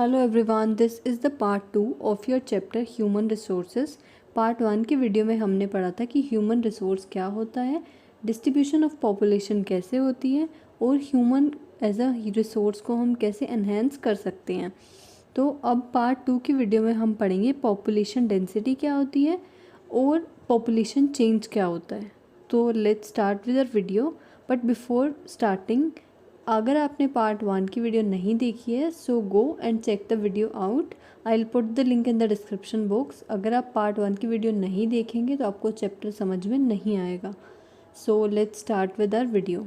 Hello everyone, this is the part 2 of your chapter human resources. Part 1 की video में हमने पढ़ा था कि ह्यूमन रिसोर्स क्या होता है, डिस्ट्रीब्यूशन ऑफ पॉपुलेशन कैसे होती है और ह्यूमन एज अ रिसोर्स को हम कैसे एनहेंस कर सकते हैं। तो अब पार्ट 2 की वीडियो में हम पढ़ेंगे पॉपुलेशन डेंसिटी क्या होती है और पॉपुलेशन चेंज क्या होता है। तो let's start with our video, but before starting अगर आपने पार्ट 1 की वीडियो नहीं देखी है so go and check the video out. I will put the link in the description box. अगर आप पार्ट 1 की वीडियो नहीं देखेंगे तो आपको चैप्टर समझ में नहीं आएगा। So let's start with our video.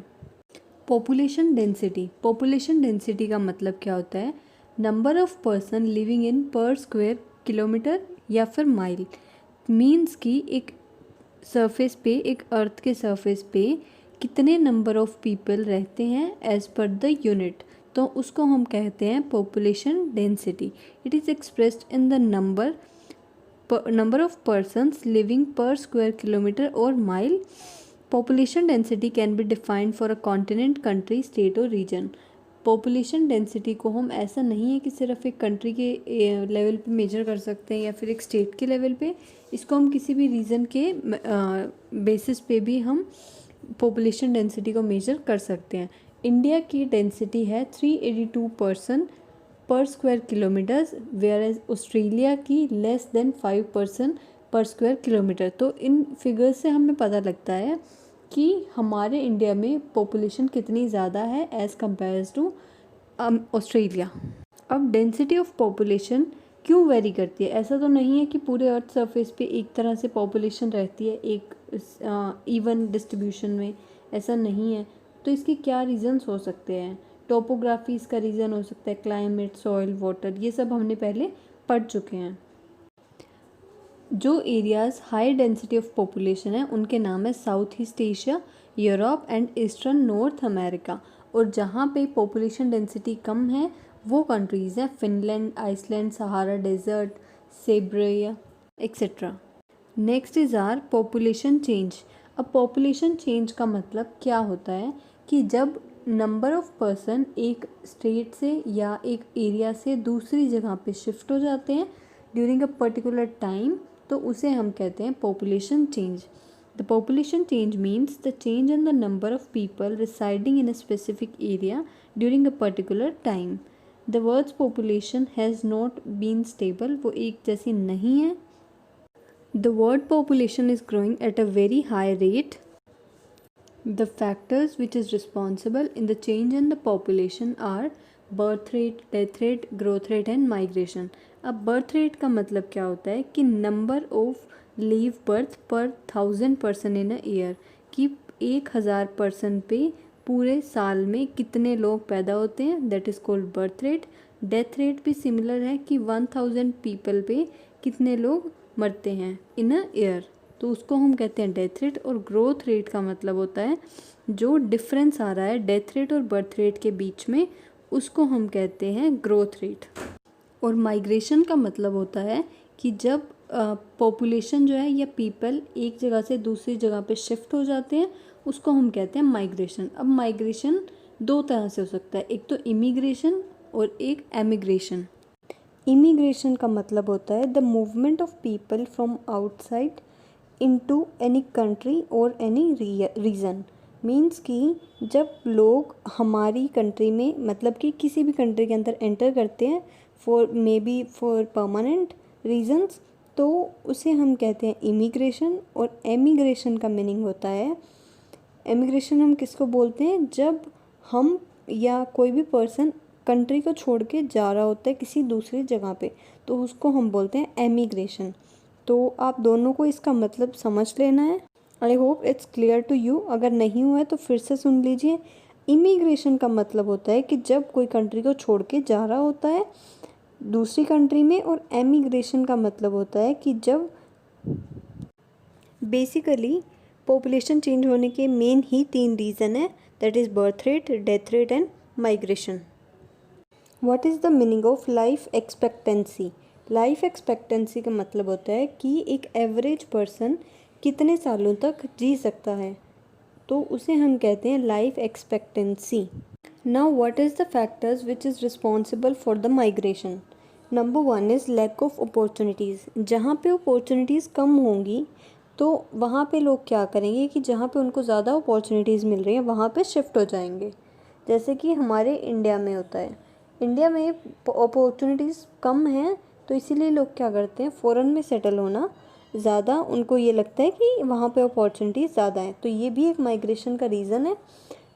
Population density का मतलब क्या होता है? Number of person living in per square kilometre या फिर माइल। मीन्स कि एक सरफेस पे, एक अर्थ के सरफेस पे कितने नंबर ऑफ पीपल रहते हैं एज पर द यूनिट, तो उसको हम कहते हैं population density. It is expressed in the number of persons living पर स्क्वायर किलोमीटर और mile. Population density can be defined for a continent, country, state और रीजन। पॉपुलेशन डेंसिटी को हम ऐसा नहीं है कि सिर्फ एक कंट्री के लेवल पे मेजर कर सकते हैं या फिर एक स्टेट के लेवल पे। इसको हम किसी भी रीजन के बेसिस पे भी हम पॉपुलेशन डेंसिटी को मेजर कर सकते हैं। इंडिया की डेंसिटी है 382 person per square kilometers, whereas Australia की less than 5 person per square kilometer. तो इन फिगर्स से हमें पता लगता है कि हमारे इंडिया में पॉपुलेशन कितनी ज़्यादा है एज़ कम्पेयर्स टू ऑस्ट्रेलिया। अब डेंसिटी ऑफ पॉपुलेशन क्यों वेरी करती है? ऐसा तो नहीं है कि पूरे अर्थ सरफेस पे एक तरह से पॉपुलेशन रहती है, एक इवन डिस्ट्रीब्यूशन में, ऐसा नहीं है। तो इसके क्या रीज़न्स हो सकते हैं? टोपोग्राफी इसका रीज़न हो सकता है, क्लाइमेट, सॉइल, वाटर, ये सब हमने पहले पढ़ चुके हैं। जो areas high density of population है उनके नाम है south east Asia, Europe and eastern north America. और जहाँ पे पॉपुलेशन डेंसिटी कम है वो कंट्रीज़ हैं Finland, Iceland, Sahara desert, Siberia etcetera. Next is our population change. अब पॉपुलेशन चेंज का मतलब क्या होता है कि जब नंबर ऑफ पर्सन एक स्टेट से या एक एरिया से दूसरी जगह पे शिफ्ट हो जाते हैं ड्यूरिंग अ पर्टिकुलर टाइम, तो उसे हम कहते हैं population change. The population change means the change in the number of people residing in a specific area during a particular time. The words population has not been stable, वो एक जैसी नहीं है। The world population is growing at a very high rate. The factors which is responsible in the change in the population are birth rate, death rate, growth rate and migration. अब birth rate का मतलब क्या होता है कि number of live birth per 1000 person in a year, कि 1000 person पे पूरे साल में कितने लोग पैदा होते हैं, that is called birth rate. Death rate भी similar है कि 1000 people पे कितने लोग मरते हैं इन अ ईयर, तो उसको हम कहते हैं डेथ रेट। और ग्रोथ रेट का मतलब होता है जो डिफरेंस आ रहा है डेथ रेट और बर्थ रेट के बीच में, उसको हम कहते हैं ग्रोथ रेट। और माइग्रेशन का मतलब होता है कि जब पॉपुलेशन जो है या पीपल एक जगह से दूसरी जगह पे शिफ्ट हो जाते हैं, उसको हम कहते हैं माइग्रेशन। अब माइग्रेशन दो तरह से हो सकता है, एक तो इमिग्रेशन और एक एमिग्रेशन। इमिग्रेशन का मतलब होता है the movement of people from outside into any country और एनी रीजन। मीन्स कि जब लोग हमारी कंट्री में, मतलब कि किसी भी कंट्री के अंदर एंटर करते हैं for maybe for permanent reasons, तो उसे हम कहते हैं इमिग्रेशन। और एमिग्रेशन का मीनिंग होता है, एमिग्रेशन हम किसको बोलते हैं? जब हम या कोई भी पर्सन कंट्री को छोड़ के जा रहा होता है किसी दूसरी जगह पे, तो उसको हम बोलते हैं एमिग्रेशन। तो आप दोनों को इसका मतलब समझ लेना है। I hope it's clear to you. अगर नहीं हुआ है तो फिर से सुन लीजिए। इमिग्रेशन का मतलब होता है कि जब कोई कंट्री को छोड़ के जा रहा होता है दूसरी कंट्री में, और एमिग्रेशन का मतलब होता है कि जब बेसिकली पॉपुलेशन चेंज होने के मेन ही 3 रीज़न है, that is birth rate, death rate and migration. What is the meaning of life expectancy? Life expectancy का मतलब होता है कि एक एवरेज पर्सन कितने सालों तक जी सकता है, तो उसे हम कहते हैं life expectancy. Now, what is the factors which is responsible for the migration? Number one is lack of opportunities. जहाँ पे opportunities कम होंगी तो वहाँ पे लोग क्या करेंगे कि जहाँ पे उनको ज़्यादा opportunities मिल रही हैं वहाँ पे शिफ्ट हो जाएंगे। जैसे कि हमारे इंडिया में होता है, इंडिया में opportunities कम हैं तो इसीलिए लोग क्या करते हैं, फ़ॉरेन में सेटल होना ज़्यादा, उनको ये लगता है कि वहाँ पे opportunities ज़्यादा हैं, तो ये भी एक माइग्रेशन का रीज़न है।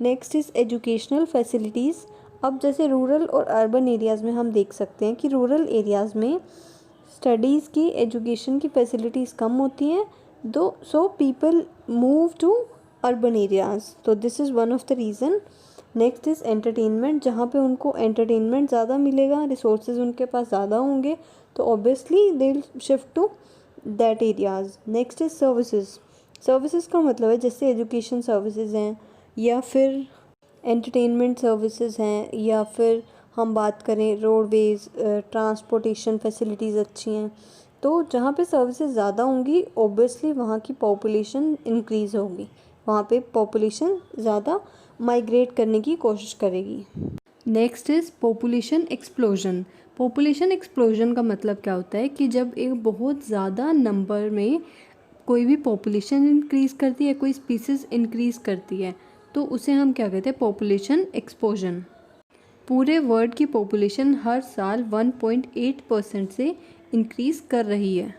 Next is educational facilities. अब जैसे रूरल और अर्बन एरियाज़ में हम देख सकते हैं कि रूरल एरियाज़ में स्टडीज़ की, एजुकेशन की फैसिलिटीज़ कम होती हैं, so people move to urban areas, तो this is one of the reason. Next is entertainment, जहाँ पे उनको एंटरटेनमेंट ज़्यादा मिलेगा, रिसोर्सेज उनके पास ज़्यादा होंगे, तो obviously they will shift to that areas. Next is services. Services का मतलब है जैसे एजुकेशन सर्विसेज हैं या फिर एंटरटेनमेंट सर्विसेज हैं, या फिर हम बात करें रोडवेज़, ट्रांसपोर्टेशन फैसिलिटीज़ अच्छी हैं, तो जहाँ पे सर्विसेज ज़्यादा होंगी ऑब्वियसली वहाँ की पॉपुलेशन इंक्रीज़ होगी, वहाँ पे पॉपुलेशन ज़्यादा माइग्रेट करने की कोशिश करेगी। Next is population explosion. Population explosion का मतलब क्या होता है कि जब एक बहुत ज़्यादा नंबर में कोई भी पॉपुलेशन इंक्रीज़ करती है, कोई स्पीसीज़ इंक्रीज़ करती है, तो उसे हम क्या कहते हैं, पॉपुलेशन एक्सप्लोजन। पूरे वर्ल्ड की पॉपुलेशन हर साल 1.8% से इंक्रीज़ कर रही है,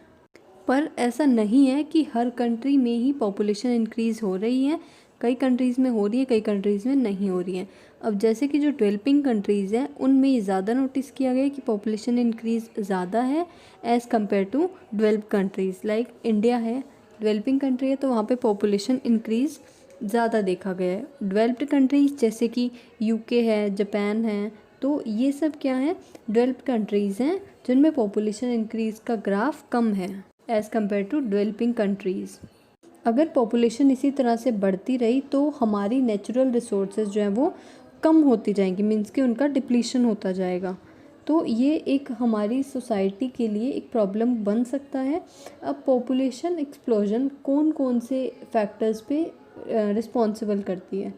पर ऐसा नहीं है कि हर कंट्री में ही पॉपुलेशन इंक्रीज़ हो रही है, कई कंट्रीज़ में हो रही है, कई कंट्रीज़ में नहीं हो रही है। अब जैसे कि जो डेवलपिंग कंट्रीज़ हैं उनमें ये ज़्यादा नोटिस किया गया कि पॉपुलेशन इंक्रीज़ ज़्यादा है as compare to developed countries. Like India है, डेवलपिंग कंट्री है, तो वहाँ पे पॉपुलेशन इंक्रीज़ ज़्यादा देखा गया है। डेवलप्ड कंट्रीज़ जैसे कि यूके है, जापान है, तो ये सब क्या है, डेवलप्ड कंट्रीज़ हैं जिनमें पॉपुलेशन इंक्रीज़ का ग्राफ कम है as compare to developing countries. अगर पॉपुलेशन इसी तरह से बढ़ती रही तो हमारी नेचुरल रिसोर्सेज जो हैं वो कम होती जाएंगी, मीन्स कि उनका डिप्लीशन होता जाएगा, तो ये एक हमारी सोसाइटी के लिए एक प्रॉब्लम बन सकता है। अब पॉपुलेशन एक्सप्लोजन कौन कौन से फैक्टर्स पे रिस्पॉन्सिबल करती है,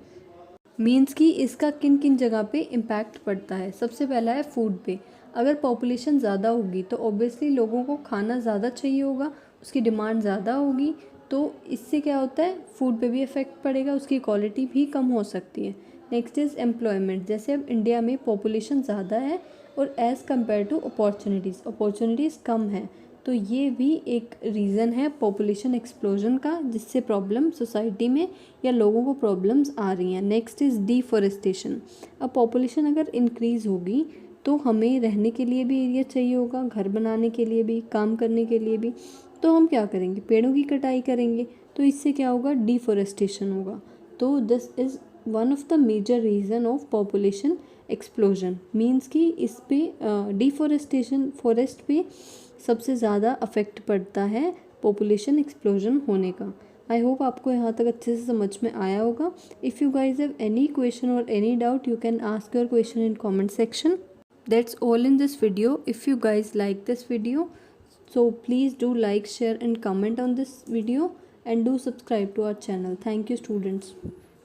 मीन्स कि इसका किन किन जगह पे इम्पैक्ट पड़ता है। सबसे पहला है फूड पे। अगर पॉपुलेशन ज़्यादा होगी तो ऑब्वियसली लोगों को खाना ज़्यादा चाहिए होगा, उसकी डिमांड ज़्यादा होगी, तो इससे क्या होता है, फूड पे भी इफ़ेक्ट पड़ेगा, उसकी क्वालिटी भी कम हो सकती है। Next is employment. जैसे अब इंडिया में पॉपुलेशन ज़्यादा है और एज़ कम्पेयर टू अपॉर्चुनिटीज़ कम है, तो ये भी एक रीज़न है पॉपुलेशन एक्सप्लोजन का, जिससे प्रॉब्लम सोसाइटी में या लोगों को प्रॉब्लम्स आ रही हैं। Next is deforestation. अब पॉपुलेशन अगर इंक्रीज़ होगी तो हमें रहने के लिए भी एरिया चाहिए होगा, घर बनाने के लिए भी, काम करने के लिए भी, तो हम क्या करेंगे, पेड़ों की कटाई करेंगे, तो इससे क्या होगा, डिफॉरेस्टेशन होगा। तो this is one of the major reason of population explosion, means कि इस पे डिफॉरेस्टेशन, फॉरेस्ट पे सबसे ज़्यादा अफेक्ट पड़ता है पॉपुलेशन एक्सप्लोजन होने का। आई होप आपको यहाँ तक अच्छे से समझ में आया होगा। If you guys have any question or any doubt you can ask your question in comment section. That's all in this video. If you guys like this video, so please do like, share and comment on this video and do subscribe to our channel. Thank you students.